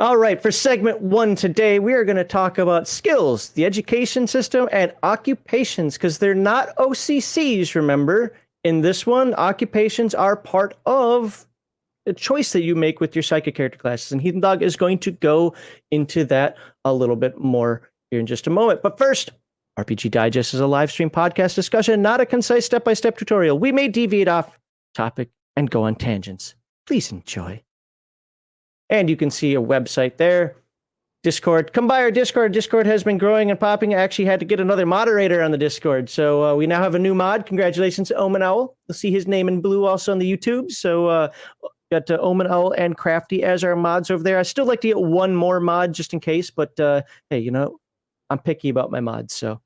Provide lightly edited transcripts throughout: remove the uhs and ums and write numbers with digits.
All right, for segment 1 today, we are going to talk about skills, the education system, and occupations, because they're not OCCs, remember. In this one, occupations are part of a choice that you make with your psychic character classes, and Heathen Dog is going to go into that a little bit more here in just a moment. But first, RPG Digest is a live stream podcast discussion, not a concise step-by-step tutorial. We may deviate off topic and go on tangents. Please enjoy. And you can see a website there. Discord. Come by our Discord. Discord has been growing and popping. I actually had to get another moderator on the Discord. So we now have a new mod. Congratulations to Omen Owl. You'll see his name in blue also on the YouTube. So got Omen Owl and Crafty as our mods over there. I still like to get one more mod just in case. But hey, you know, I'm picky about my mods. So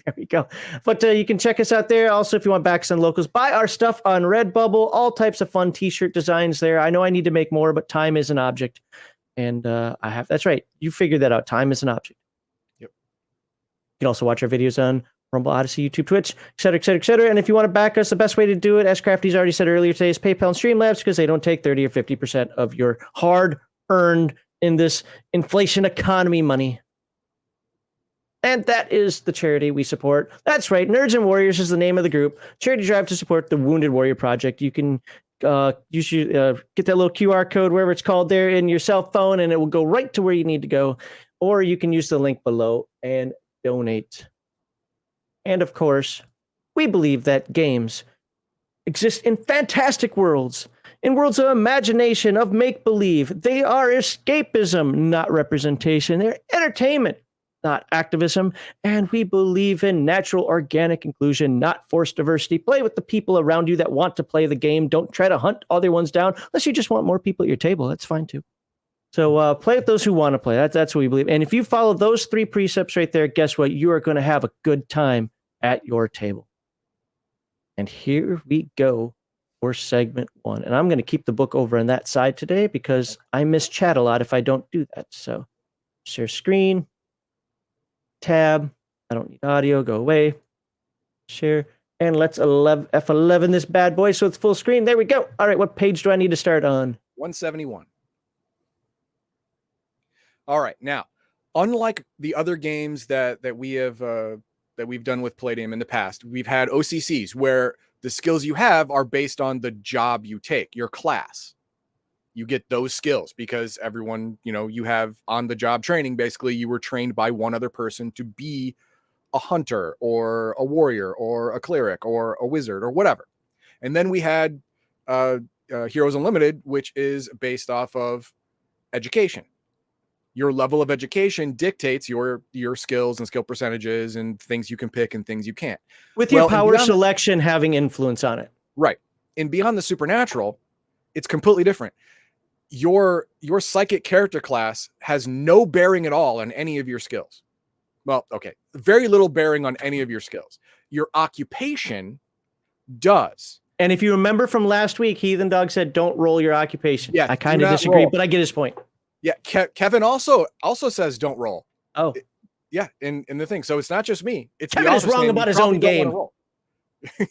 there we go. But you can check us out there. Also, if you want backs and locals, buy our stuff on Redbubble. All types of fun t-shirt designs there. I know I need to make more, but time is an object. And that's right. You figured that out. Time is an object. Yep. You can also watch our videos on Rumble, Odyssey, YouTube, Twitch, et cetera, et cetera, et cetera. And if you want to back us, the best way to do it, as Crafty's already said earlier today, is PayPal and Streamlabs, because they don't take 30 or 50% of your hard-earned in this inflation economy money. And that is the charity we support. That's right. Nerds and Warriors is the name of the group. Charity drive to support the Wounded Warrior Project. You can get that little QR code, wherever it's called there, in your cell phone, and it will go right to where you need to go. Or you can use the link below and donate. And of course, we believe that games exist in fantastic worlds, in worlds of imagination, of make-believe. They are escapism, not representation. They're entertainment, not activism, and we believe in natural organic inclusion, not forced diversity. Play with the people around you that want to play the game. Don't try to hunt other ones down unless you just want more people at your table. That's fine too. So play with those who want to play. That's what we believe. And if you follow those 3 precepts right there, guess what? You are going to have a good time at your table. And here we go for segment 1. And I'm going to keep the book over on that side today because I miss chat a lot if I don't do that. So share screen. Tab. I don't need audio. Go away. Share. And let's F11 this bad boy so it's full screen. There we go. All right. What page do I need to start on? 171. All right. Now, unlike the other games that we have that we've done with Palladium in the past, we've had OCCs where the skills you have are based on the job you take, your class. You get those skills because everyone, you have on the job training. Basically, you were trained by one other person to be a hunter or a warrior or a cleric or a wizard or whatever. And then we had Heroes Unlimited, which is based off of education. Your level of education dictates your skills and skill percentages and things you can pick and things you can't. With your power selection having influence on it. Right. And beyond the supernatural, it's completely different. Your psychic character class has no bearing at all on any of your skills. Well, okay, very little bearing on any of your skills. Your occupation does. And if you remember from last week, Heathen Dog said, don't roll your occupation. Yeah, I kind of disagree, but I get his point. Yeah, Kevin also says don't roll. Oh. Yeah, in the thing. So it's not just me. It's Kevin is wrong about his own game.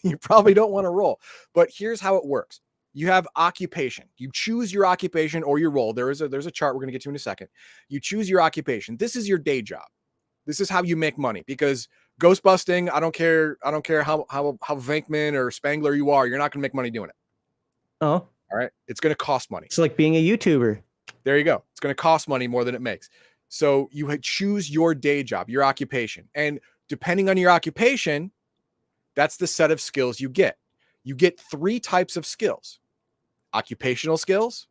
You probably don't want to roll. But here's how it works. You have occupation. You choose your occupation or your role. There's a chart we're going to get to in a second. You choose your occupation. This is your day job. This is how you make money, because ghost busting, I don't care how Venkman or Spangler you are, you're not going to make money doing it. Oh. All right. It's going to cost money. It's like being a YouTuber. There you go. It's going to cost money more than it makes. So you choose your day job, your occupation. And depending on your occupation, that's the set of skills you get. You get 3 types of skills: occupational skills,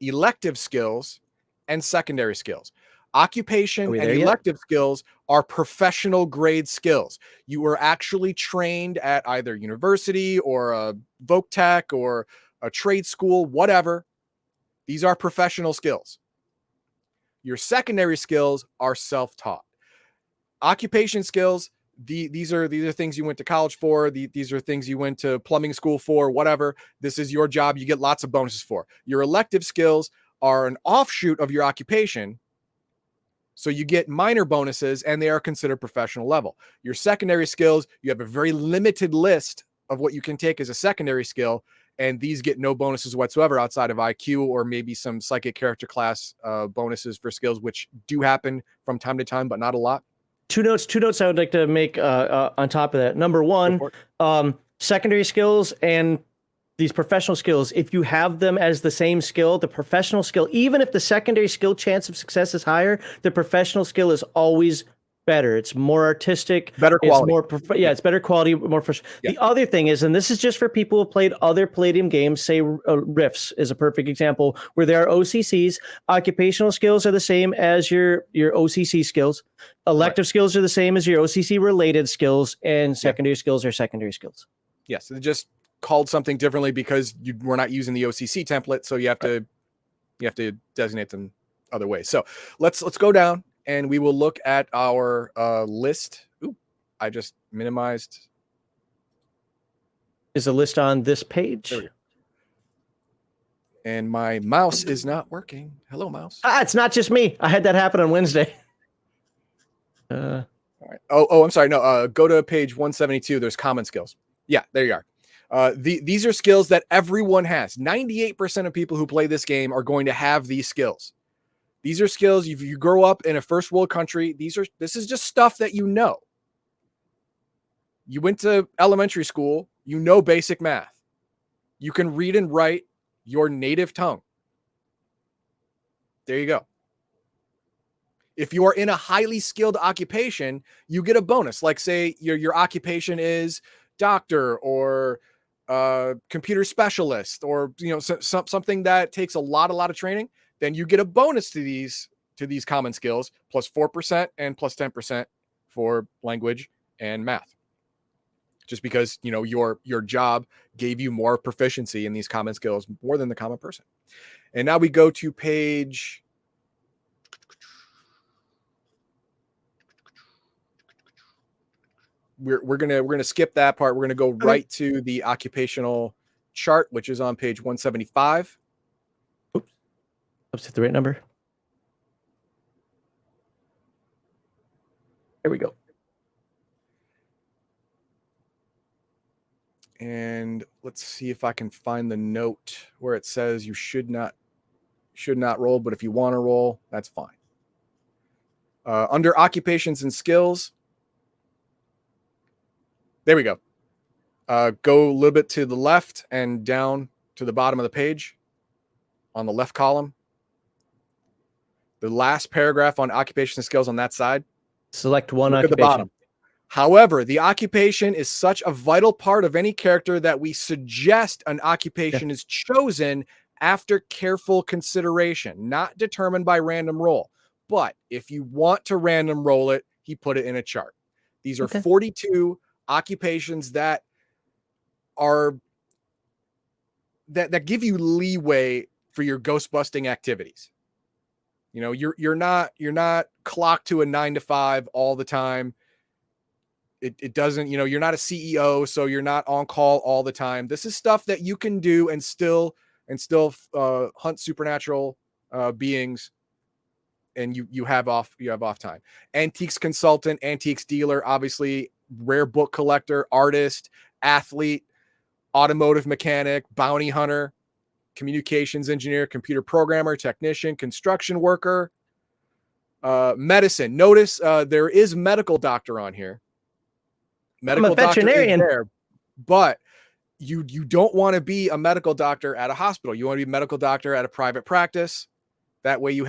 elective skills, and secondary skills. Occupation and elective skills are professional grade skills. You were actually trained at either university or a voc tech or a trade school, whatever. These are professional skills. Your secondary skills are self-taught. Occupation skills, these are things you went to college for. These are things you went to plumbing school for, whatever. This is your job. You get lots of bonuses for. Your elective skills are an offshoot of your occupation. So you get minor bonuses and they are considered professional level. Your secondary skills, you have a very limited list of what you can take as a secondary skill. And these get no bonuses whatsoever outside of IQ or maybe some psychic character class bonuses for skills, which do happen from time to time, but not a lot. Two notes I would like to make on top of that. Number one, secondary skills and these professional skills, if you have them as the same skill, the professional skill, even if the secondary skill chance of success is higher, the professional skill is always better. It's more artistic, better quality. It's better quality, more fresh. Yeah. The other thing is, and this is just for people who played other Palladium games, say Rifts is a perfect example, where there are OCCs. Occupational skills are the same as your OCC skills. Elective skills are the same as your OCC related skills, and secondary skills are secondary skills. Yes, it just called something differently because we're not using the OCC template, so you have to designate them other ways. So let's go down and we will look at our list. Ooh, I just minimized. Is a list on this page? There we go. And my mouse is not working. Hello, mouse. It's not just me. I had that happen on Wednesday. All right. Oh, I'm sorry. No, go to page 172. There's common skills. Yeah, there you are. These are skills that everyone has. 98% of people who play this game are going to have these skills. These are skills. If you grow up in a first world country, this is just stuff that you know. You went to elementary school, you know basic math. You can read and write your native tongue. There you go. If you are in a highly skilled occupation, you get a bonus. Like say your occupation is doctor or computer specialist, or something that takes a lot of training, then you get a bonus to these common skills, plus 4% and plus 10% for language and math. Just because your job gave you more proficiency in these common skills more than the common person. And now we go to page. We're gonna skip that part. We're gonna go right to the occupational chart, which is on page 175. Oops, hit the right number. There we go. And let's see if I can find the note where it says you should not roll, but if you want to roll, that's fine. Under occupations and skills. There we go. Go a little bit to the left and down to the bottom of the page on the left column. The last paragraph on occupations and skills on that side. Select one Look occupation. at the bottom. However, the occupation is such a vital part of any character that we suggest an occupation is chosen after careful consideration, not determined by random roll. But if you want to random roll it, he put it in a chart. These are 42 occupations that are that give you leeway for your ghost busting activities. You're not clocked to a 9 to 5 all the time. It doesn't, you're not a CEO, so you're not on call all the time. This is stuff that you can do and still hunt supernatural beings, and you have off time. Antiques consultant, antiques dealer, obviously rare book collector, artist, athlete, automotive mechanic, bounty hunter, communications engineer, computer programmer, technician, construction worker, medicine. Notice there is medical doctor on here. Medical I'm a veterinarian. doctor is there, but you don't want to be a medical doctor at a hospital. You want to be a medical doctor at a private practice. That way you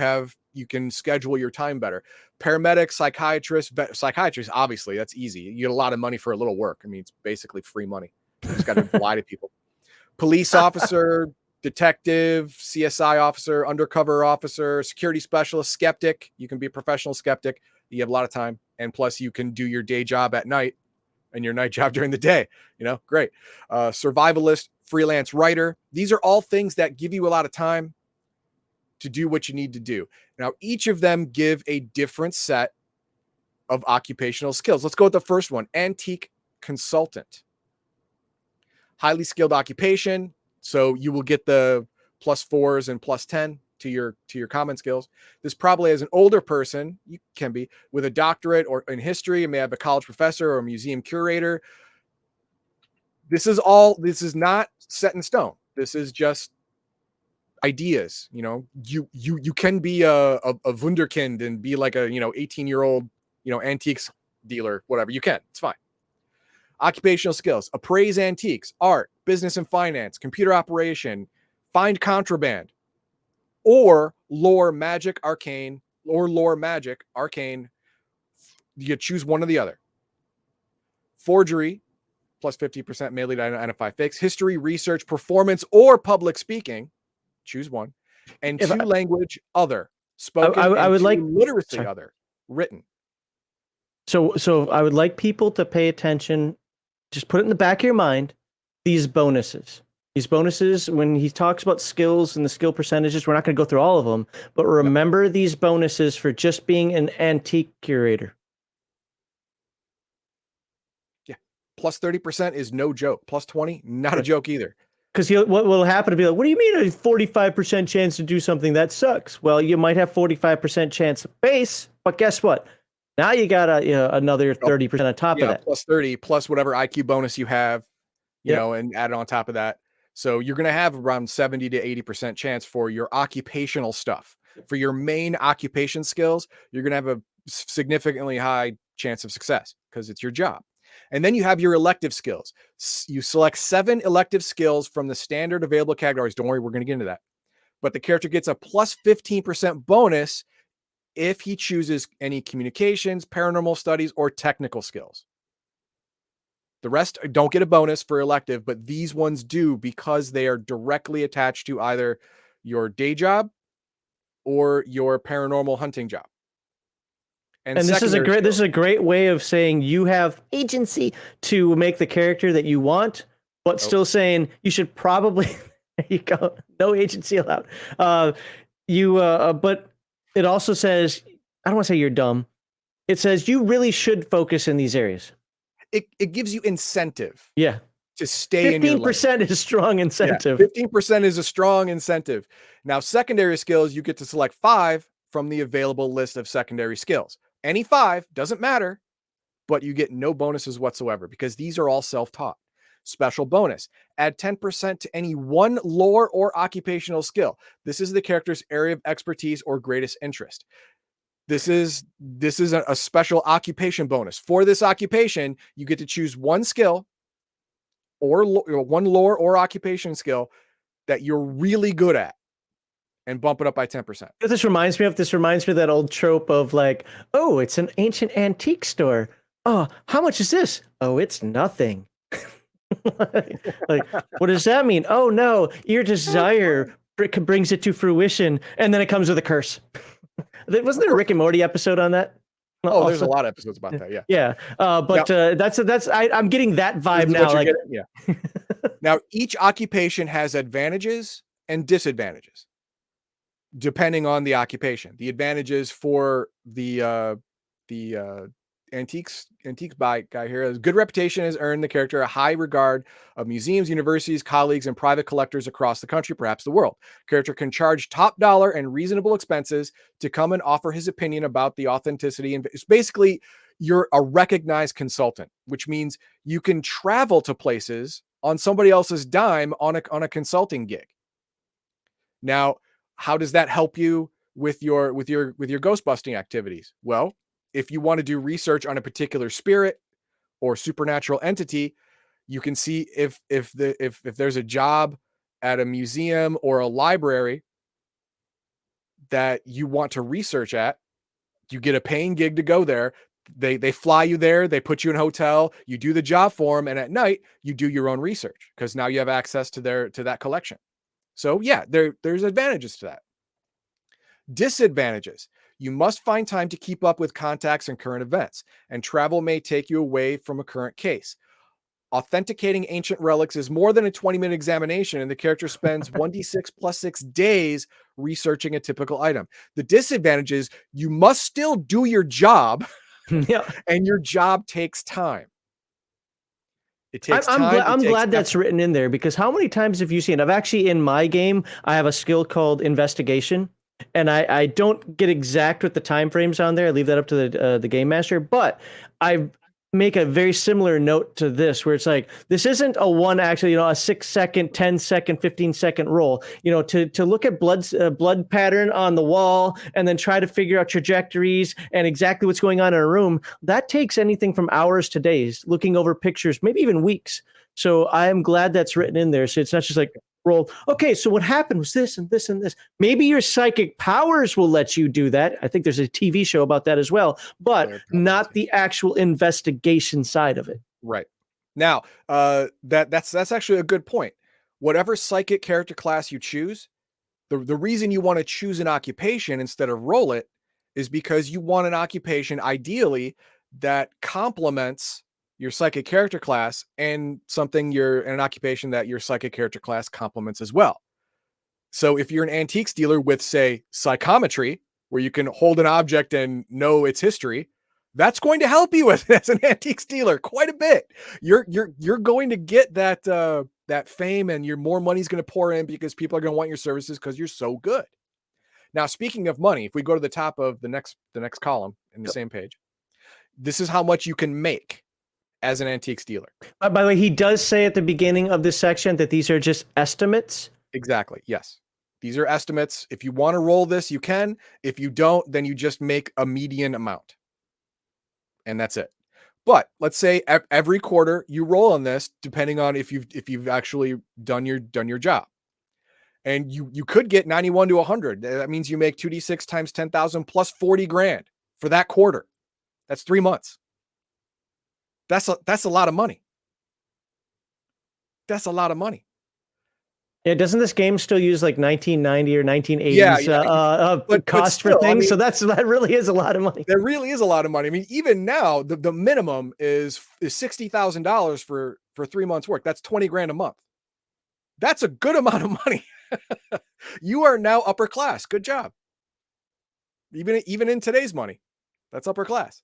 can schedule your time better. Paramedic, psychiatrist, obviously that's easy. You get a lot of money for a little work. I mean, it's basically free money. You just got to lie to people. Police officer, detective, CSI officer, undercover officer, security specialist, skeptic. You can be a professional skeptic. You have a lot of time. And plus you can do your day job at night and your night job during the day. Great. Survivalist, freelance writer. These are all things that give you a lot of time to do what you need to do. Now, each of them give a different set of occupational skills. Let's go with the first one, antique consultant. Highly skilled occupation. So you will get the +4s and +10 to your common skills. This probably as an older person, you can be with a doctorate or in history, you may have a college professor or a museum curator. This is not set in stone. This is just ideas. You can be a wunderkind and be like a 18-year-old antiques dealer, whatever. You can. It's fine. Occupational skills: appraise antiques, art, business and finance, computer operation, find contraband, or lore magic arcane, You choose one or the other. Forgery, plus 50% melee to identify fakes. History, research, performance, or public speaking. Choose one. And If two, I- language, other, spoken, I and would two, like. literacy, Sorry. other, written. So I would like people to pay attention. Just put it in the back of your mind. These bonuses. When he talks about skills and the skill percentages, we're not going to go through all of them, but remember these bonuses for just being an antique curator. Yeah. Plus 30% is no joke. Plus 20, not a joke either. Because what will happen to be like, what do you mean a 45% chance to do something? That sucks. Well, you might have 45% chance of base, but guess what? Now you got another 30% on top of that. Plus 30, plus whatever IQ bonus you have, and add it on top of that. So you're going to have around 70 to 80% chance for your occupational stuff. For your main occupation skills, you're going to have a significantly high chance of success because it's your job. And then you have your elective skills. You select 7 elective skills from the standard available categories. Don't worry, we're going to get into that. But the character gets a plus 15% bonus if he chooses any communications, paranormal studies, or technical skills. The rest don't get a bonus for elective, but these ones do because they are directly attached to either your day job or your paranormal hunting job. And this is a great way of saying you have agency to make the character that you want, but still saying you should probably there you go, no agency allowed. But it also says, I don't want to say you're dumb. It says you really should focus in these areas. It gives you incentive. Yeah. To stay in your lane. 15% is strong incentive. 15% is a strong incentive. Now, secondary skills, you get to select 5 from the available list of secondary skills. Any 5, doesn't matter, but you get no bonuses whatsoever because these are all self-taught. Special bonus: add 10% to any one lore or occupational skill. This is the character's area of expertise or greatest interest. This is a special occupation bonus. For this occupation, you get to choose one skill or one lore or occupation skill that you're really good at and bump it up by 10%. This reminds me of that old trope of like, oh, it's an ancient antique store. Oh, how much is this? Oh, it's nothing. Like, what does that mean? Oh no, your desire brings it to fruition, and then it comes with a curse. Wasn't there a Rick and Morty episode on that? Oh, there's a lot of episodes about that. Yeah. Yeah. I'm getting that vibe now. Like, yeah. Now, each occupation has advantages and disadvantages depending on the occupation. The advantages for the antiques guy here is good reputation has earned the character a high regard of museums, universities, colleagues, and private collectors across the country, perhaps the world. Character can charge top dollar and reasonable expenses to come and offer his opinion about the authenticity. And it's basically, you're a recognized consultant, which means you can travel to places on somebody else's dime on a consulting gig. Now, how does that help you with your ghost busting activities? Well, if you want to do research on a particular spirit or supernatural entity, you can see if there's a job at a museum or a library that you want to research at, you get a paying gig to go there. They fly you there, they put you in a hotel, you do the job for them, and at night you do your own research because now you have access to that collection. So yeah, there's advantages to that. Disadvantages: you must find time to keep up with contacts and current events, and travel may take you away from a current case. Authenticating ancient relics is more than a 20-minute examination, and the character spends 1d6 plus 6 days researching a typical item. The disadvantage is you must still do your job, and your job takes time. It takes time. I'm glad that's written in there, because how many times have you seen? I've actually, in my game, I have a skill called investigation, and I don't get exact with the time frames on there. I leave that up to the game master. But make a very similar note to this, where it's like, this isn't a one actually, a 6 second, 10 second, 15 second roll, to look at blood pattern on the wall and then try to figure out trajectories and exactly what's going on in a room. That takes anything from hours to days, looking over pictures, maybe even weeks. So I am glad that's written in there. So it's not just like, roll. Okay, so what happened was this and this and this. Maybe your psychic powers will let you do that. I think there's a TV show about that as well, but not the actual investigation side of it. Right. Now, that's actually a good point. Whatever psychic character class you choose, the reason you want to choose an occupation instead of roll it is because you want an occupation ideally that complements your psychic character class and an occupation that your psychic character class complements as well. So if you're an antiques dealer with, say, psychometry, where you can hold an object and know its history, that's going to help you with as an antiques dealer quite a bit. You're going to get that fame, and more money's going to pour in because people are going to want your services because you're so good. Now, speaking of money, if we go to the top of the next column in the same page, this is how much you can make as an antiques dealer. By the way, he does say at the beginning of this section that these are just estimates. Exactly. Yes. These are estimates. If you want to roll this, you can. If you don't, then you just make a median amount. And that's it. But let's say every quarter you roll on this, depending on if you've actually done your job. And you could get 91 to 100. That means you make 2d6 times 10,000 plus 40 grand for that quarter. That's 3 months. That's a lot of money. That's a lot of money. Yeah, doesn't this game still use like 1990 or 1980s cost for things? So that really is a lot of money. There really is a lot of money. I mean, even now, the minimum is $60,000 for 3 months work. That's 20 grand a month. That's a good amount of money. You are now upper class. Good job. Even in today's money, that's upper class.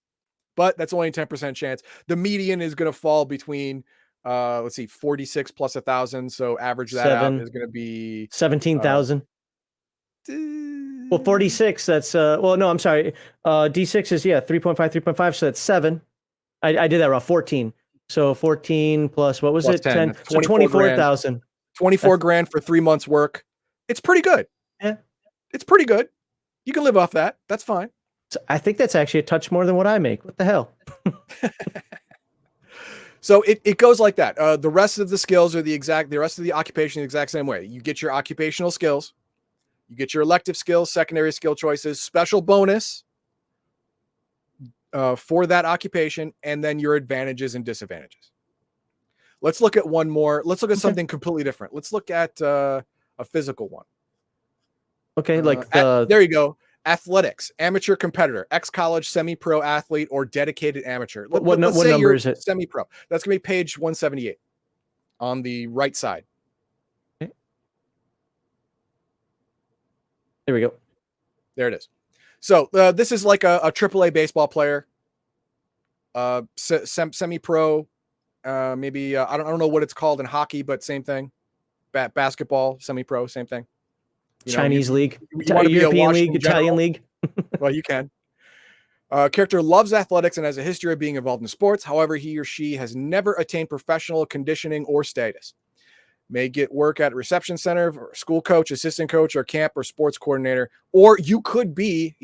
But that's only a 10% chance. The median is going to fall between 46 plus 1,000. So average that out is going to be 17,000. Well, 46. That's no, I'm sorry. D6 is 3.5, 3.5. So that's 7. I did that wrong. 14. So 14 plus what was plus it? 10. So 24,000. 24 grand for 3 months work. It's pretty good. Yeah, it's pretty good. You can live off that. That's fine. So I think that's actually a touch more than what I make. What the hell? So it goes like that. The rest of the skills are the rest of the occupation the exact same way. You get your occupational skills, you get your elective skills, secondary skill choices, special bonus for that occupation, and then your advantages and disadvantages. Let's look at one more. Let's look at something completely different. Let's look at a physical one. Okay, there you go. Athletics, amateur competitor, ex-college, semi-pro athlete, or dedicated amateur. What number is it? Semi-pro. That's going to be page 178 on the right side. Okay. There we go. There it is. So this is like a AAA baseball player, semi-pro, maybe I don't know what it's called in hockey, but same thing. Basketball, semi-pro, same thing. Chinese league, European league, Italian league. Well, you can. Character loves athletics and has a history of being involved in sports. However, he or she has never attained professional conditioning or status. May get work at a reception center, or school coach, assistant coach, or camp or sports coordinator. Or you could be,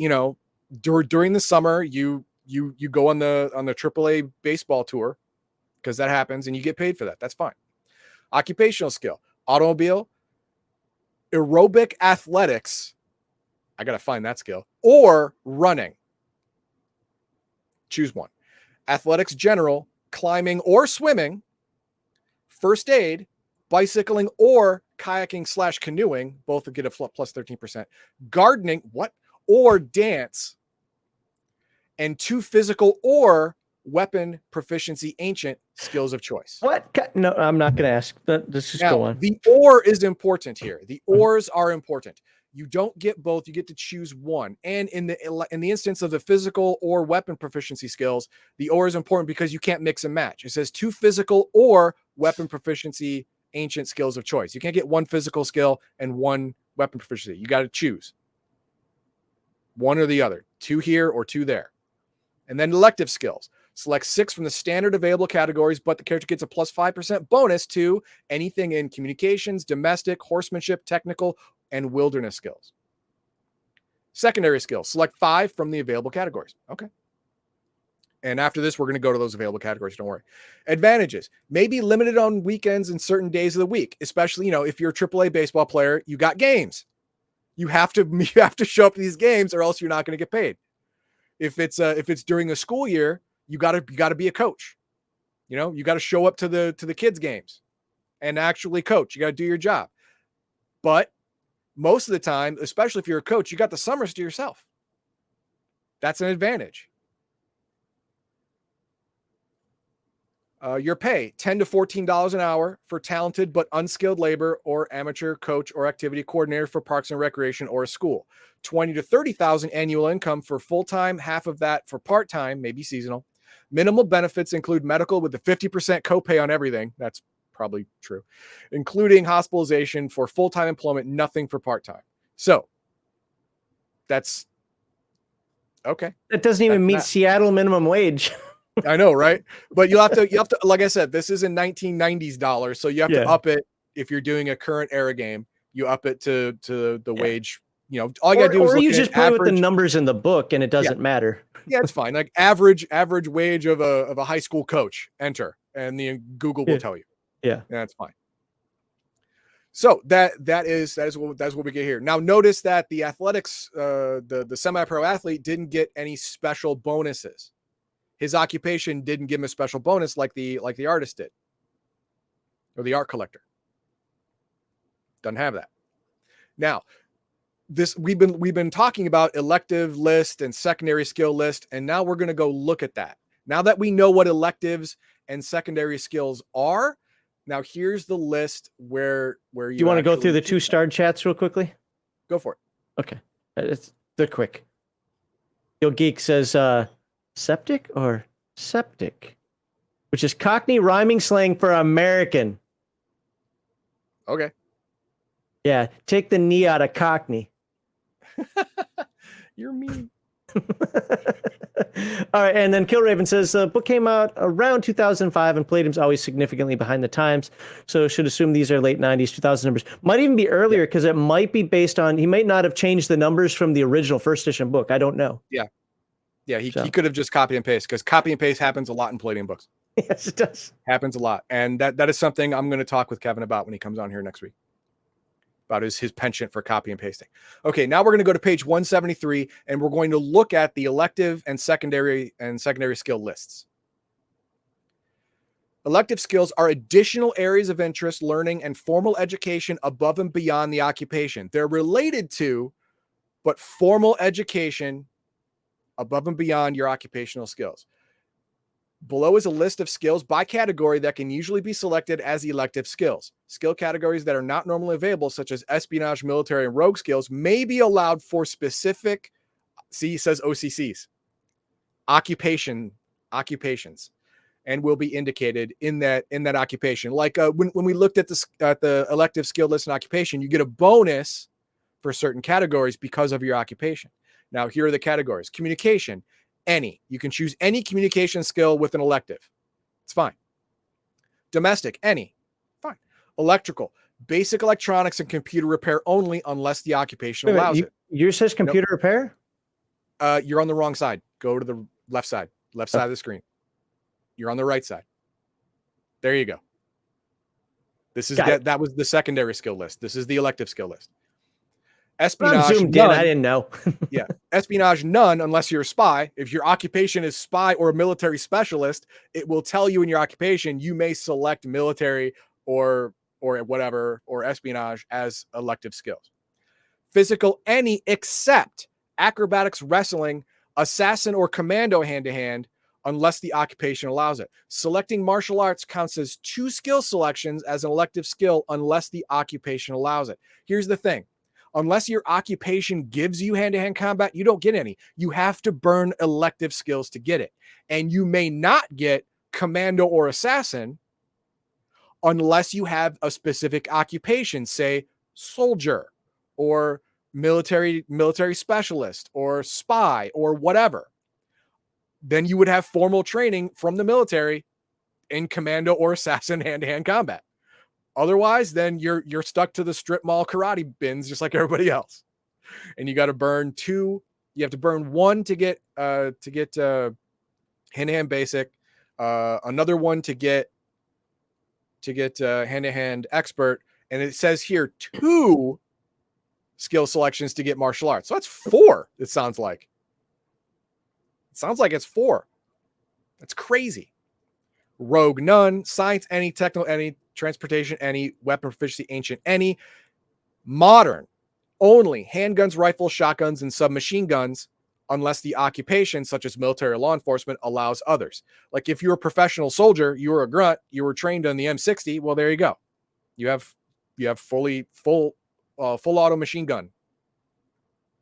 during the summer, you go on the AAA baseball tour, because that happens, and you get paid for that. That's fine. Occupational skill: automobile, aerobic athletics. I got to find that skill. Or running. Choose one. Athletics general, climbing or swimming, first aid, bicycling or kayaking / canoeing, both will get a plus 13%. Gardening, or dance, and 2 physical or weapon proficiency ancient skills of choice. What? No, I'm not going to ask. Let's just go on. The or is important here. The ors are important. You don't get both. You get to choose one. And in the instance of the physical or weapon proficiency skills, the or is important because you can't mix and match. It says 2 physical or weapon proficiency ancient skills of choice. You can't get 1 physical skill and 1 weapon proficiency. You got to choose one or the other, 2 here or 2 there. And then elective skills: Select 6 from the standard available categories, but the character gets a plus 5% bonus to anything in communications, domestic, horsemanship, technical, and wilderness skills. Secondary skills. Select 5 from the available categories. Okay. And after this, we're going to go to those available categories. Don't worry. Advantages may be limited on weekends and certain days of the week, especially, if you're a AAA baseball player, you got games. You have to show up to these games or else you're not going to get paid. If it's during the school year, you got to be a coach. You got to show up to the kids games and actually coach. You got to do your job. But most of the time, especially if you're a coach, you got the summers to yourself. That's an advantage. Your pay, $10 to $14 an hour for talented but unskilled labor or amateur coach or activity coordinator for parks and recreation or a school. $20,000 to $30,000 annual income for full-time, half of that for part-time, maybe seasonal. Minimal benefits include medical with a 50% copay on everything. That's probably true. Including hospitalization for full-time employment, nothing for part-time. So that's okay. That doesn't even meet Seattle minimum wage. I know, right? But you have to, like I said, this is in 1990s dollars. So you have to up it. If you're doing a current era game, you up it to the wage, all you gotta do is you just play with the numbers in the book and it doesn't matter. Yeah, it's fine. Like average wage of a high school coach, enter, and the Google will tell you. Yeah. That's fine. So that is what we get here. Now notice that the athletics, the semi-pro athlete didn't get any special bonuses. His occupation didn't give him a special bonus like the artist did, or the art collector. Doesn't have that. Now, this we've been talking about elective list and secondary skill list, and now we're going to go look at that. Now that we know what electives and secondary skills are, now here's the list where you. Do you want to go through the 2-star chats real quickly? Go for it. Okay, they're quick. Yo Geek says septic or septic, which is Cockney rhyming slang for American. Okay. Yeah, take the knee out of Cockney. You're mean. All right, and then Killraven says the book came out around 2005, and Palladium's always significantly behind the times, so should assume these are late 90s, 2000 numbers. Might even be earlier because it might be based on. He might not have changed the numbers from the original first edition book. I don't know. Yeah, he could have just copy and paste, because copy and paste happens a lot in Palladium books. Yes, it does. Happens a lot, and that is something I'm going to talk with Kevin about when he comes on here next week. About his penchant for copy and pasting. Okay, now we're going to go to page 173, and we're going to look at the elective and secondary skill lists. Elective skills are additional areas of interest, learning, and formal education above and beyond the occupation. They're related to, but formal education above and beyond your occupational skills. Below is a list of skills by category that can usually be selected as elective skills. Skill categories that are not normally available, such as espionage, military, and rogue skills, may be allowed for specific, see, it says OCCs, occupations, and will be indicated in that occupation. Like when we looked at the elective skill list and occupation, you get a bonus for certain categories because of your occupation. Now, here are the categories. Communication. Any. You can choose any communication skill with an elective. It's fine. Domestic. Any. Fine. Electrical. Basic electronics and computer repair only unless the occupation allows it. Yours says computer repair? You're on the wrong side. Go to the left side. Left side of the screen. You're on the right side. There you go. This is that was the secondary skill list. This is the elective skill list. Espionage, zoomed in. I didn't know. Yeah. Espionage, none, unless you're a spy. If your occupation is spy or military specialist, it will tell you in your occupation, you may select military or whatever, or espionage as elective skills. Physical, any except acrobatics, wrestling, assassin, or commando hand-to-hand, unless the occupation allows it. Selecting martial arts counts as 2 skill selections as an elective skill unless the occupation allows it. Here's the thing. Unless your occupation gives you hand-to-hand combat, you don't get any. You have to burn elective skills to get it. And you may not get commando or assassin unless you have a specific occupation, say soldier or military specialist or spy or whatever. then you would have formal training from the military in commando or assassin hand-to-hand combat. Otherwise, then you're stuck to the strip mall karate bins just like everybody else. And you got to burn 2. You have to burn 1 to get hand-to-hand basic, another 1 to get hand-to-hand expert, and it says here 2 skill selections to get martial arts. So that's 4. It sounds like. It's 4. That's crazy. Rogue, none. Science, any. Technical, any. Transportation, any. Weapon proficiency, ancient, any. Modern, only. Handguns, rifles, shotguns, and submachine guns, unless the occupation, such as military or law enforcement, allows others. Like if you're a professional soldier, you were a grunt, you were trained on the M60, well, there you go. You have full auto machine gun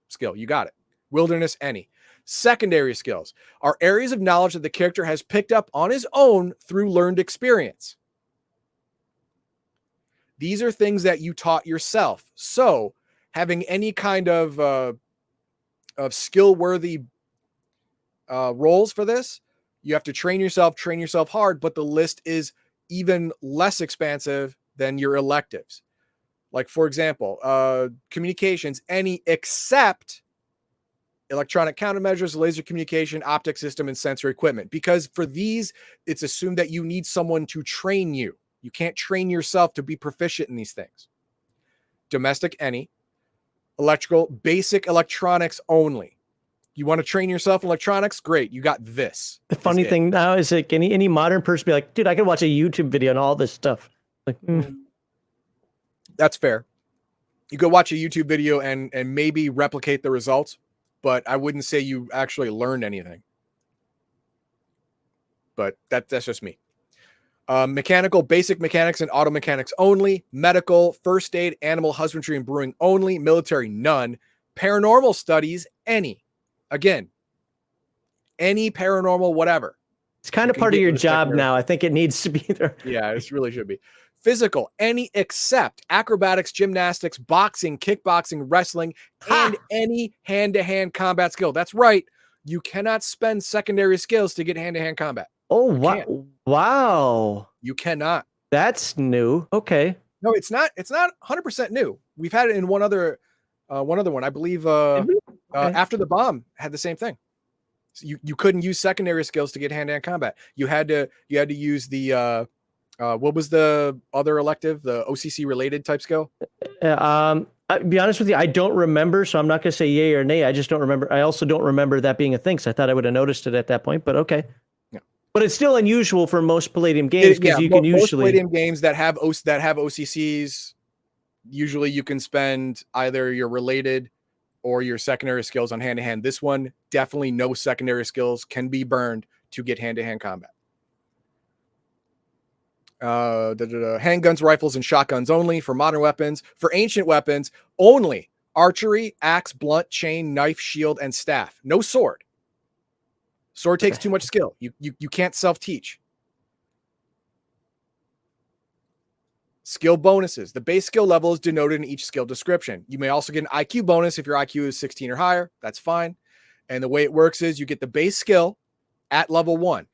skill. You got it. Wilderness, any. Secondary skills are areas of knowledge that the character has picked up on his own through learned experience. These are things that you taught yourself. So having any kind of skill-worthy roles for this, you have to train yourself hard, but the list is even less expansive than your electives. Like, for example, communications, any except electronic countermeasures, laser communication, optic system, and sensory equipment. Because for these, it's assumed that you need someone to train you. You can't train yourself to be proficient in these things. Domestic, any. Electrical, basic electronics only. You want to train yourself in electronics? Great. You got this. The funny thing now is like any modern person be like, dude, I can watch a YouTube video on all this stuff. Like, That's fair. You could watch a YouTube video and maybe replicate the results, but I wouldn't say you actually learned anything. But that's just me. Mechanical, basic mechanics and auto mechanics only. Medical, first aid, animal husbandry and brewing only. Military, none. Paranormal studies, any. Again, any paranormal, whatever. It's kind of part of your job now. I think it needs to be there. Yeah, it really should be. Physical, any except acrobatics, gymnastics, boxing, kickboxing, wrestling, and any hand-to-hand combat skill. That's right. You cannot spend secondary skills to get hand-to-hand combat. Oh, wow. Wow. You cannot. That's new. Okay. No, it's not 100% new. We've had it in one other one. I believe After the Bomb had the same thing. So you couldn't use secondary skills to get hand-to-hand combat. You had to use the what was the other elective? The OCC related type skill? I'll be honest with you, I don't remember, so I'm not going to say yay or nay. I just don't remember. I also don't remember that being a thing, so I thought I would have noticed it at that point, but okay. Yeah. But it's still unusual for most Palladium games because you can usually... Most Palladium games that have OCCs, usually you can spend either your related or your secondary skills on hand-to-hand. This one, definitely no secondary skills can be burned to get hand-to-hand combat. Handguns, rifles, and shotguns only. For modern weapons. For ancient weapons, only archery, axe, blunt, chain, knife, shield, and staff. No sword. Sword takes too much skill. You can't self-teach. Skill bonuses. The base skill level is denoted in each skill description. You may also get an IQ bonus if your IQ is 16 or higher. That's fine. And the way it works is you get the base skill at level 1.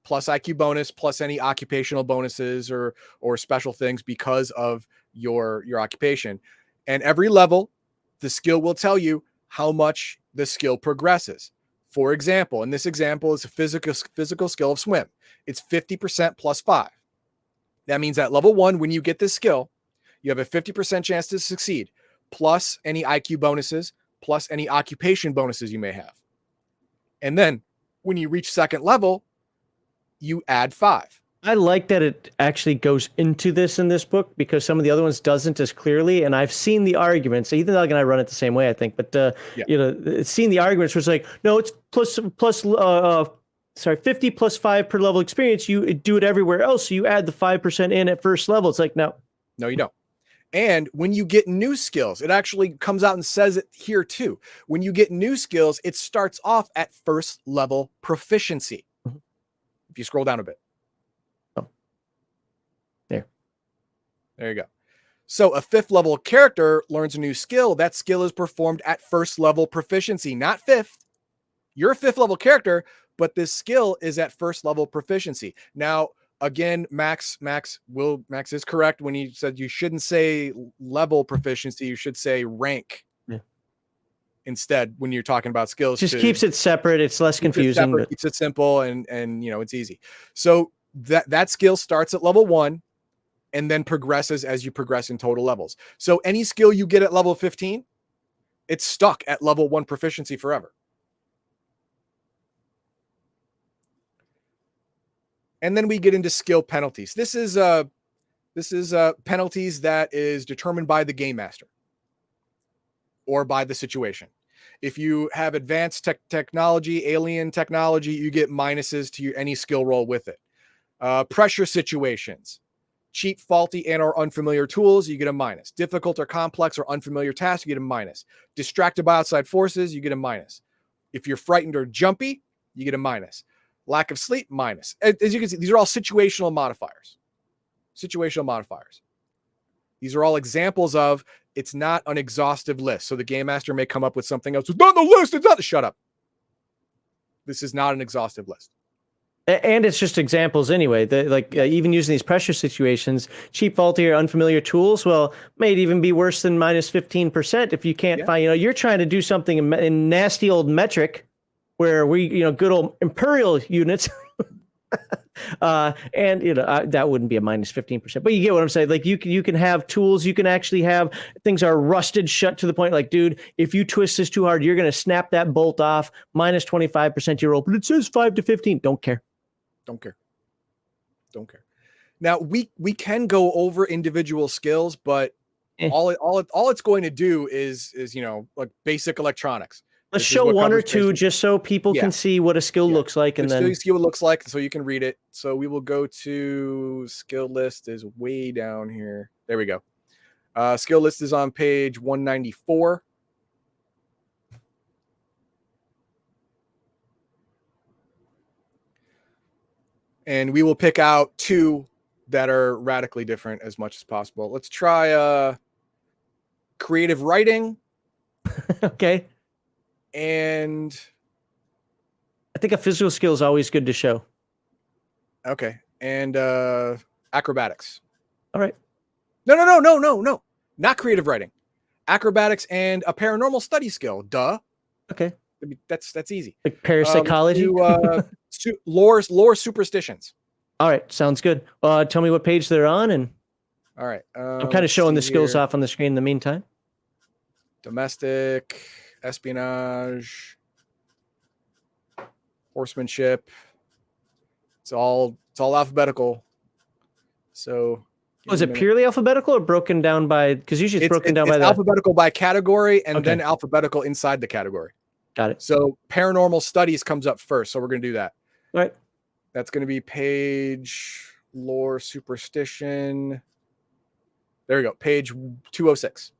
Plus IQ bonus, plus any occupational bonuses or special things because of your occupation. And every level, the skill will tell you how much the skill progresses. For example, in this example is a physical skill of swim. It's 50% plus 5. That means at level 1, when you get this skill, you have a 50% chance to succeed, plus any IQ bonuses, plus any occupation bonuses you may have. And then when you reach second level, you add 5. I like that it actually goes into this in this book because some of the other ones doesn't as clearly. And I've seen the arguments. Ethan Doug and I run it the same way, I think. But it's seen the arguments where it's like, no, it's plus 50 plus 5 per level experience. You do it everywhere else. So you add the 5% in at first level. It's like, no, you don't. And when you get new skills, it actually comes out and says it here too. When you get new skills, it starts off at first level proficiency. If you scroll down a bit. Oh. There you go. So a 5th level character learns a new skill. That skill is performed at first level proficiency, not 5th. You're a 5th level character, but this skill is at first level proficiency. Now, again, Max is correct when he said you shouldn't say level proficiency, you should say rank. Yeah. Instead, when you're talking about skills, Just keeps it separate. It's less confusing. But keeps it simple, and it's easy. So that skill starts at level 1 and then progresses as you progress in total levels. So any skill you get at level 15, it's stuck at level 1 proficiency forever. And then we get into skill penalties. This is penalties that is determined by the game master or by the situation. If you have advanced technology, alien technology, you get minuses to any skill roll with it. Pressure situations, cheap, faulty, and or unfamiliar tools, you get a minus. Difficult or complex or unfamiliar tasks, you get a minus. Distracted by outside forces, you get a minus. If you're frightened or jumpy, you get a minus. Lack of sleep, minus. As you can see, these are all situational modifiers. Situational modifiers. These are all examples of, it's not an exhaustive list. So the game master may come up with something else. It's not the list. It's not. Shut up. This is not an exhaustive list. And it's just examples anyway. Even using these pressure situations, cheap, faulty, or unfamiliar tools, well, may even be worse than minus 15% if you can't find, you're trying to do something in nasty old metric where we, good old imperial units. And that wouldn't be a minus 15%, but you get what I'm saying. Like you can have tools, you can actually have things are rusted shut to the point, like, dude, if you twist this too hard, you're going to snap that bolt off, minus 25% your roll, but it says 5 to 15. Don't care. Now we can go over individual skills, but all it's going to do is like basic electronics. Let's show one or two just so people can see what a skill looks like, and then skill looks like, so you can read it. So we will go to skill list is way down here. There we go. Skill list is on page 194. And we will pick out 2 that are radically different as much as possible. Let's try creative writing. Okay. And I think a physical skill is always good to show. Okay. And acrobatics. All right. No. Not creative writing. Acrobatics and a paranormal study skill. Duh. Okay. That's easy. Like parapsychology. Lore superstitions. All right. Sounds good. Tell me what page they're on, and all right. I'm kind of showing the skills off on the screen in the meantime. Domestic, espionage, horsemanship. It's all alphabetical. So was it purely alphabetical or broken down by, because usually it's broken down by the alphabetical by category, and then alphabetical inside the category. Got it. So paranormal studies comes up first. So we're going to do that. All right. That's going to be page lore superstition. There we go. Page 206.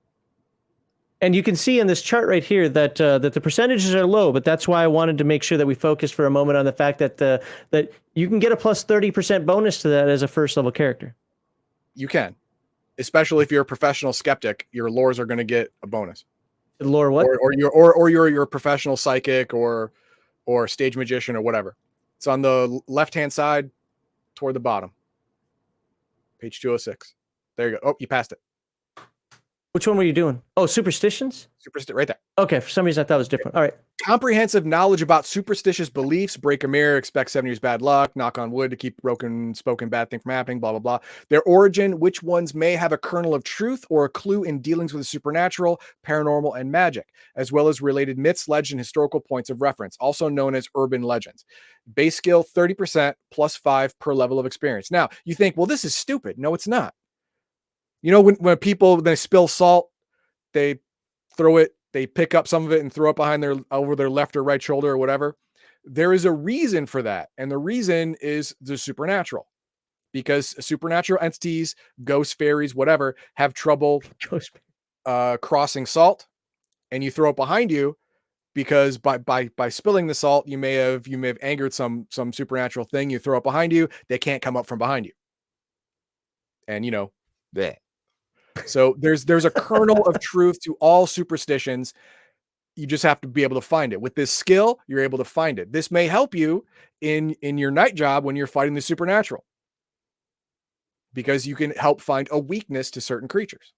And you can see in this chart right here that that the percentages are low, but that's why I wanted to make sure that we focus for a moment on the fact that that you can get a plus 30% bonus to that as a first level character. You can, especially if you're a professional skeptic. Your lores are going to get a bonus. Lore what? Or you're a professional psychic or stage magician or whatever. It's on the left hand side toward the bottom. Page 206. There you go. Oh, you passed it. Which one were you doing? Oh, superstitions? Right there. Okay, for some reason I thought it was different. All right. Comprehensive knowledge about superstitious beliefs, break a mirror, expect 7 years bad luck, knock on wood to keep broken spoken bad thing from happening, blah, blah, blah. Their origin, which ones may have a kernel of truth or a clue in dealings with the supernatural, paranormal, and magic, as well as related myths, legend, historical points of reference, also known as urban legends. Base skill, 30% plus 5 per level of experience. Now, you think, well, this is stupid. No, it's not. You know, when people, they spill salt, they throw it, they pick up some of it and throw it over their left or right shoulder or whatever. There is a reason for that. And the reason is the supernatural, because supernatural entities, ghosts, fairies, whatever, have trouble crossing salt, and you throw it behind you because by spilling the salt, you may have angered some supernatural thing. You throw it behind you, they can't come up from behind you. And bleh. So there's a kernel of truth to all superstitions. You just have to be able to find it. With this skill, you're able to find it. This may help you in your night job when you're fighting the supernatural, because you can help find a weakness to certain creatures.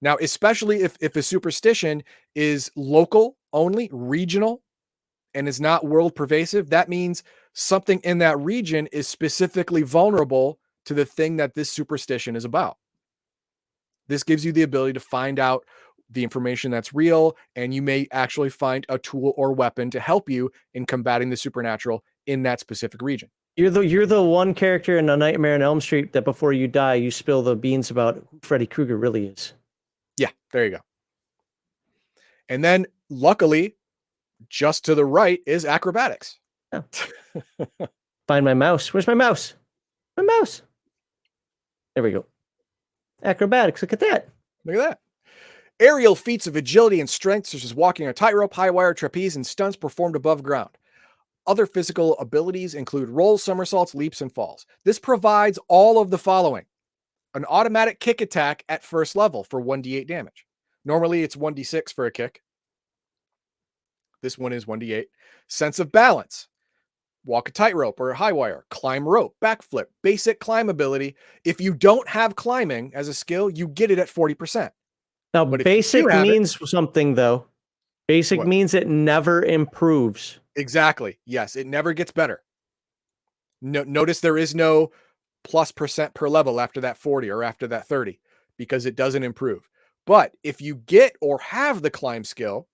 Now, especially if a superstition is local only, regional, and is not world pervasive, that means something in that region is specifically vulnerable to the thing that this superstition is about. This gives you the ability to find out the information that's real, and you may actually find a tool or weapon to help you in combating the supernatural in that specific region. You're the one character in A Nightmare on Elm Street that before you die, you spill the beans about who Freddy Krueger really is. Yeah, there you go. And then, luckily, just to the right is acrobatics. Oh. Find my mouse. Where's my mouse? My mouse. There we go. Acrobatics. Look at that. Look at that. Aerial feats of agility and strength, such as walking a tightrope, high wire, trapeze, and stunts performed above ground. Other physical abilities include rolls, somersaults, leaps, and falls. This provides all of the following: an automatic kick attack at first level for 1d8 damage. Normally, it's 1d6 for a kick. This one is 1d8. Sense of balance. Walk a tightrope or a high wire, climb rope, backflip, basic climb ability. If you don't have climbing as a skill, you get it at 40%. Now, But basic means something, though. Basic What? means it never improves. Exactly. Yes, it never gets better. Notice there is no +% per level after that 40 or after that 30, because it doesn't improve. But if you get or have the climb skill,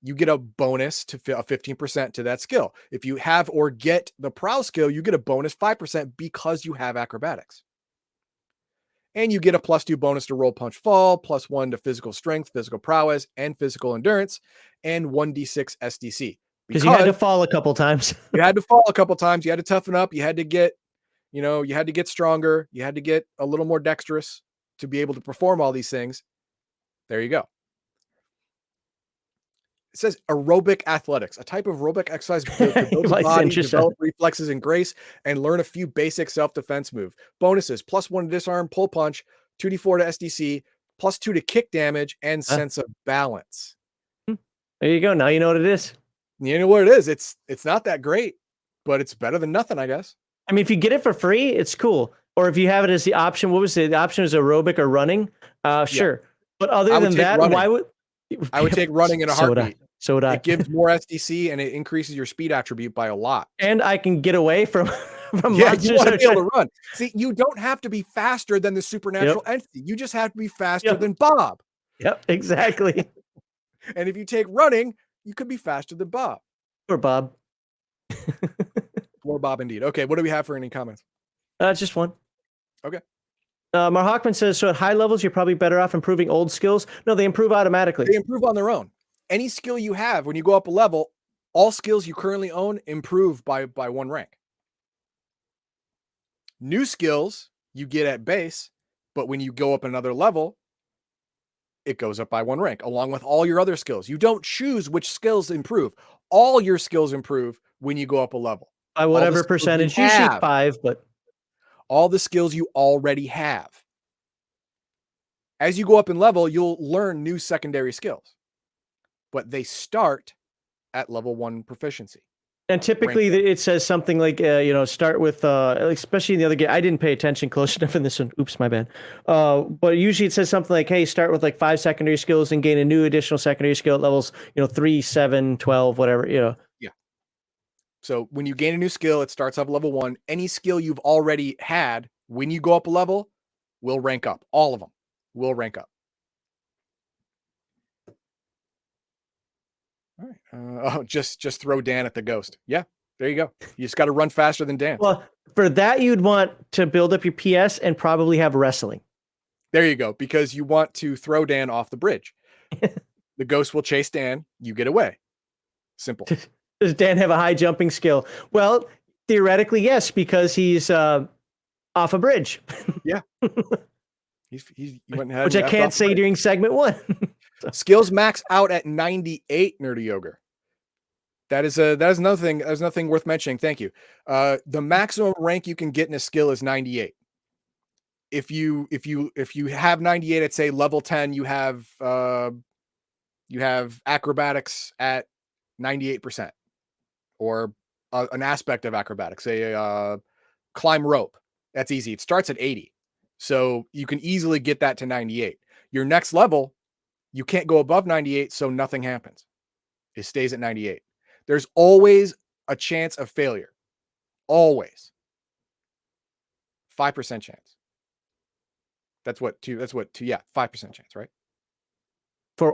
you get a bonus to a 15% to that skill. If you have or get the prowl skill, you get a bonus 5% because you have acrobatics. And you get a +2 bonus to roll, punch, fall, +1 to physical strength, physical prowess, and physical endurance, and 1d6 SDC. Because you had to fall a couple times. You had to fall a couple times. You had to toughen up. You had to get, you had to get stronger. You had to get a little more dexterous to be able to perform all these things. There you go. It says aerobic athletics, a type of aerobic exercise built to build the body, develop reflexes and grace, and learn a few basic self-defense moves. Bonuses: +1 to disarm, pull punch, 2d4 to SDC, +2 to kick damage, and sense of balance. There you go. Now you know what it is. You know what it is. It's not that great, but it's better than nothing, I guess. I mean, if you get it for free, it's cool. Or if you have it as the option, what was it? The option is aerobic or running. Sure. Yeah. But other than that, running. why would I would take running in a heartbeat. So would I. It gives more SDC and it increases your speed attribute by a lot. And I can get away from monsters. You want to be able to run. See, you don't have to be faster than the supernatural entity. You just have to be faster than Bob. Yep, exactly. And if you take running, you could be faster than Bob. Or Bob. Or Bob, indeed. Okay, what do we have for any comments? Just one. Okay. Mark Hockman says, so at high levels, you're probably better off improving old skills. No, they improve automatically. They improve on their own. Any skill you have, when you go up a level, all skills you currently own improve by 1 rank. New skills you get at base, but when you go up another level, it goes up by 1 rank, along with all your other skills. You don't choose which skills improve. All your skills improve when you go up a level. By whatever percentage, usually 5, but all the skills you already have. As you go up in level, you'll learn new secondary skills, but they start at level 1 proficiency. And typically it says something like, start with, especially in the other game. I didn't pay attention close enough in this one. Oops, my bad. But usually it says something like, hey, start with like 5 secondary skills and gain a new additional secondary skill at levels, 3, 7, 12, whatever, Yeah. So when you gain a new skill, it starts off level 1. Any skill you've already had, when you go up a level, will rank up. All of them will rank up. All right. Just throw Dan at the ghost. Yeah, there you go. You just got to run faster than Dan. Well, for that, you'd want to build up your PS and probably have wrestling. There you go, because you want to throw Dan off the bridge. The ghost will chase Dan. You get away. Simple. Does Dan have a high jumping skill? Well, theoretically, yes, because he's off a bridge. Yeah. He went ahead, which I can't say during segment 1. Skills max out at 98, Nerdy Ogre. That is another thing. There's nothing worth mentioning. Thank you. The maximum rank you can get in a skill is 98. If you have 98 at say level 10, you have You have acrobatics at 98%, or an aspect of acrobatics, say climb rope. That's easy. It starts at 80. So you can easily get that to 98. Your next level, you can't go above 98, so nothing happens. It stays at 98. There's always a chance of failure. Always. 5% chance. That's what 5% chance, right?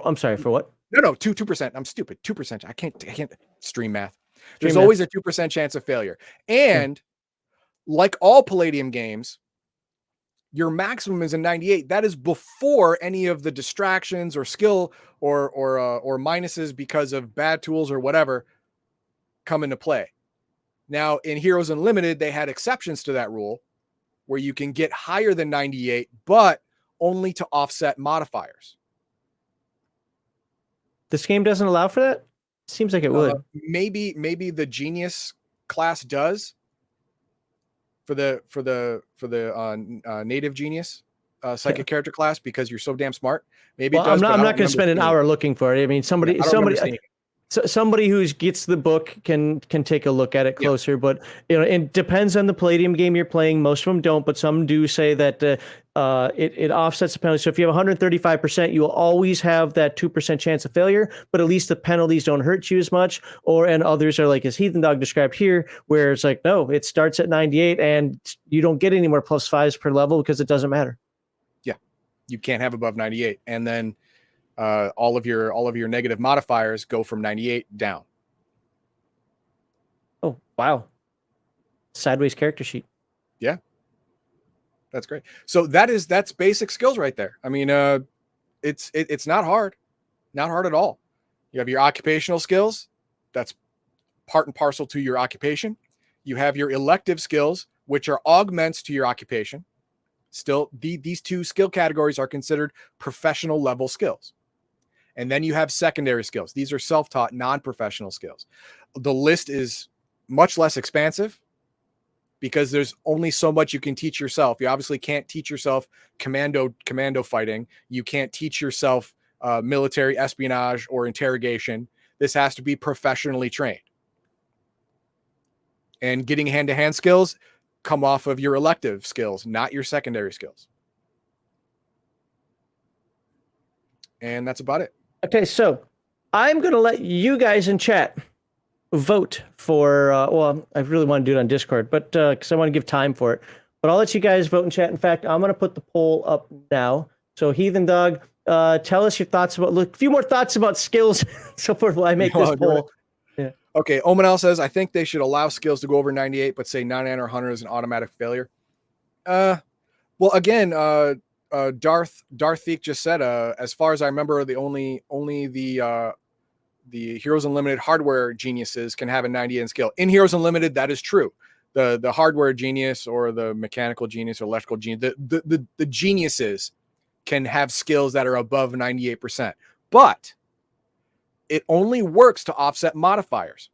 I'm sorry, for what? No, 2%. I'm stupid. 2%. I can't stream math. There's Stream always a 2% chance of failure. And like all Palladium games, your maximum is a 98. That is before any of the distractions or skill or minuses because of bad tools or whatever come into play. Now, in Heroes Unlimited, they had exceptions to that rule where you can get higher than 98, but only to offset modifiers. This game doesn't allow for that? Seems like it would. Maybe the Genius class does for the native Genius psychic character class, because you're so damn smart. Maybe it does. I'm not going to spend an hour looking for it. I mean, somebody who gets the book can take a look at it closer. But it depends on the Palladium game you're playing. Most of them don't, but some do say that it offsets the penalty. So if you have 135%, you will always have that 2% chance of failure, but at least the penalties don't hurt you as much. And others are like, as Heathen Dog described here, where it's like, no, it starts at 98 and you don't get any more +5s per level because it doesn't matter. Yeah, you can't have above 98, and then all of your negative modifiers go from 98 down. Oh, wow. Sideways character sheet. Yeah. That's great. So that's basic skills right there. I mean, it's not hard. Not hard at all. You have your occupational skills. That's part and parcel to your occupation. You have your elective skills, which are augments to your occupation. Still, these two skill categories are considered professional level skills. And then you have secondary skills. These are self-taught, non-professional skills. The list is much less expansive because there's only so much you can teach yourself. You obviously can't teach yourself commando fighting. You can't teach yourself military espionage or interrogation. This has to be professionally trained. And getting hand-to-hand skills come off of your elective skills, not your secondary skills. And that's about it. Okay, so I'm going to let you guys in chat vote for, I really want to do it on Discord, but because I want to give time for it. But I'll let you guys vote in chat. In fact, I'm going to put the poll up now. So Heathen Dog, tell us your thoughts about, a few more thoughts about skills so forth while I make this poll. Yeah. Okay, Omanel says, I think they should allow skills to go over 98, but say 99 or 100 is an automatic failure. Well, again, Darth Thiek just said, as far as I remember, only the Heroes Unlimited hardware geniuses can have a 98 in skill. In Heroes Unlimited, that is true. The hardware genius or the mechanical genius or electrical genius, the geniuses can have skills that are above 98%. But it only works to offset modifiers.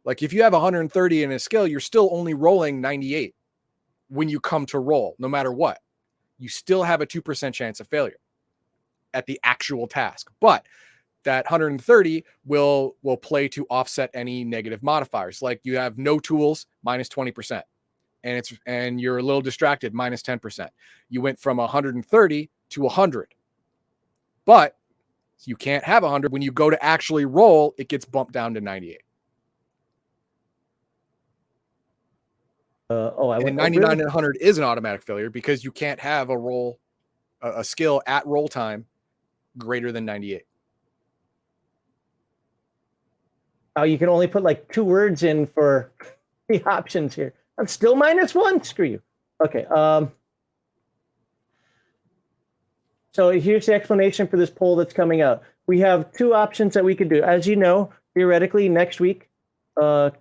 Like if you have 130 in a skill, you're still only rolling 98 when you come to roll, no matter what. You still have a 2% chance of failure at the actual task. But that 130 will play to offset any negative modifiers. Like you have no tools, minus 20%. And you're a little distracted, minus 10%. You went from 130 to 100. But you can't have 100. When you go to actually roll, it gets bumped down to 98. And 99 and 100 is an automatic failure because you can't have a skill at roll time greater than 98. Oh, you can only put like 2 words in for the options here. I'm still -1. Screw you. Okay. So here's the explanation for this poll that's coming out. We have 2 options that we could do. As you know, theoretically, next week,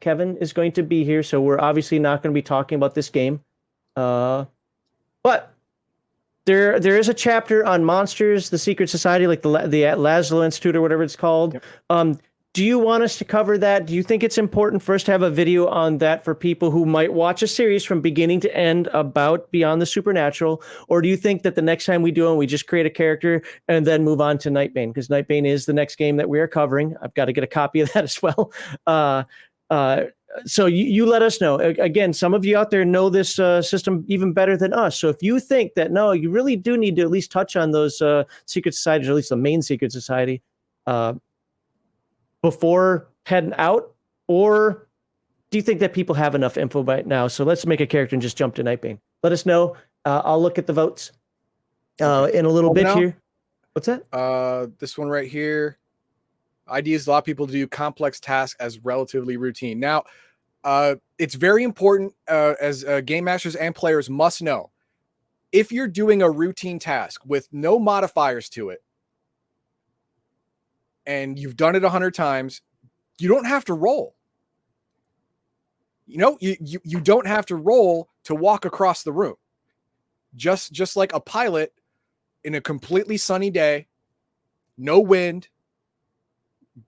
Kevin is going to be here, so we're obviously not going to be talking about this game. But there is a chapter on monsters, the secret society, like the Laszlo Institute or whatever it's called. Yep. Do you want us to cover that? Do you think it's important for us to have a video on that for people who might watch a series from beginning to end about Beyond the Supernatural? Or do you think that the next time we do it, we just create a character and then move on to Nightbane? Because Nightbane is the next game that we are covering. I've got to get a copy of that as well. So you let us know. Again, some of you out there know this system even better than us. So if you think that, no, you really do need to at least touch on those secret societies, or at least the main secret society, before heading out, or do you think that people have enough info right now? So let's make a character and just jump to Nightbane. Let us know. I'll look at the votes in a little bit here. What's that? This one right here. Ideas allow people to do complex tasks as relatively routine. Now, it's very important as game masters and players must know, if you're doing a routine task with no modifiers to it, and you've done it 100 times, you don't have to roll. You know, you don't have to roll to walk across the room. Just like a pilot in a completely sunny day, no wind,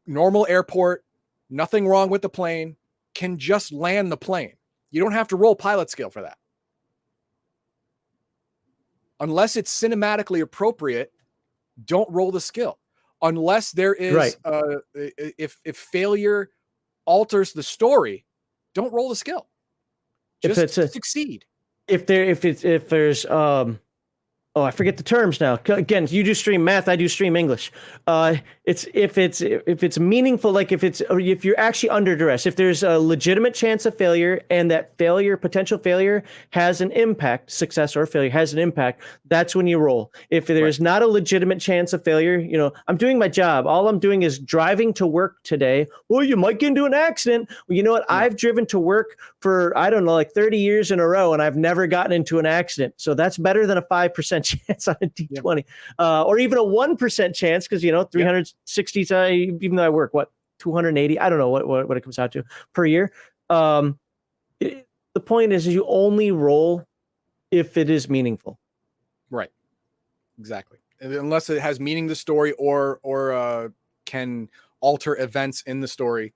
normal airport, nothing wrong with the plane, can just land the plane. You don't have to roll pilot skill for that. Unless it's cinematically appropriate, don't roll the skill. Unless there is, if failure alters the story, don't roll the skill. Just succeed. If there's I forget the terms now. Again, you do stream math, I do stream English. It's if it's meaningful, like if you're actually under duress, if there's a legitimate chance of failure and that potential failure has an impact, success or failure has an impact, that's when you roll. If there's not a legitimate chance of failure, I'm doing my job. All I'm doing is driving to work today. Well, you might get into an accident. Well, you know what? I've driven to work for, I don't know, like 30 years in a row, and I've never gotten into an accident. So that's better than a 5% chance on a D20, or even a 1% chance, because 360 even though I work 280, I don't know what it comes out to per year. The point is you only roll if it is meaningful. Right. Exactly. Unless it has meaning to the story or can alter events in the story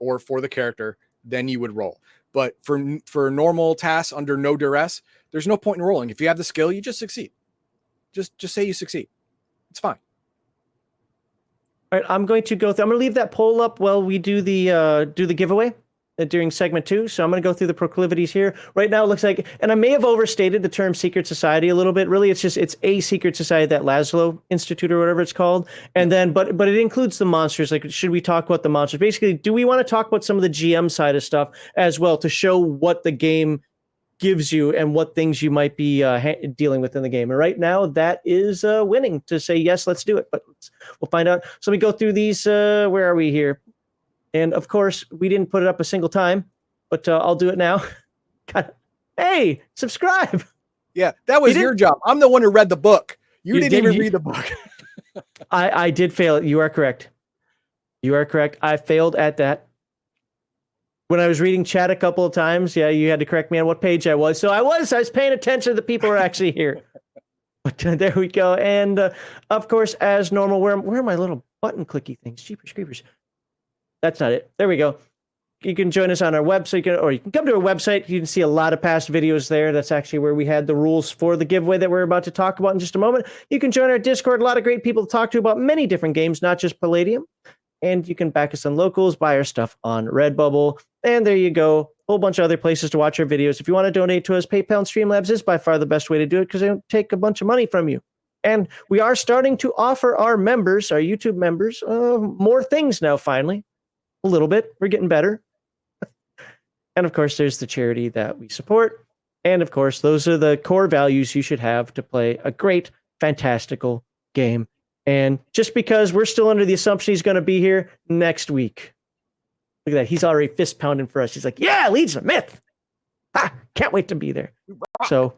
or for the character, then you would roll. But for normal tasks under no duress, there's no point in rolling. If you have the skill, you just succeed. Just say you succeed. It's fine. All right, I'm going to go through. I'm going to leave that poll up while we do the giveaway during segment 2. So I'm going to go through the proclivities here. Right now, it looks like, and I may have overstated the term secret society a little bit. Really, it's a secret society, that Laszlo Institute or whatever it's called. And then, but it includes the monsters. Like, should we talk about the monsters? Basically, do we want to talk about some of the GM side of stuff as well to show what the game gives you and what things you might be dealing with in the game? And right now, that is winning to say, yes, let's do it. But we'll find out. So let me go through these. Where are we here? And of course, we didn't put it up a single time, but I'll do it now. Hey, subscribe. Yeah, that was your job. I'm the one who read the book. You didn't even read the book. I did fail. You are correct. You are correct. I failed at that. When I was reading chat a couple of times, you had to correct me on what page I was. So I was paying attention to the people who are actually here. But there we go. And of course, as normal, where are my little button clicky things? Jeepers creepers. That's not it. There we go. You can join us on our website, or you can come to our website. You can see a lot of past videos there. That's actually where we had the rules for the giveaway that we're about to talk about in just a moment. You can join our Discord. A lot of great people to talk to about many different games, not just Palladium. And you can back us on locals, buy our stuff on Redbubble. And there you go. A whole bunch of other places to watch our videos. If you want to donate to us, PayPal and Streamlabs is by far the best way to do it because they don't take a bunch of money from you. And we are starting to offer our members, our YouTube members, more things now, finally. A little bit. We're getting better. And of course, there's the charity that we support. And of course, those are the core values you should have to play a great, fantastical game. And just because we're still under the assumption he's going to be here next week. Look at that. He's already fist pounding for us. He's like, yeah, Legion of Myth. Ha! Can't wait to be there. So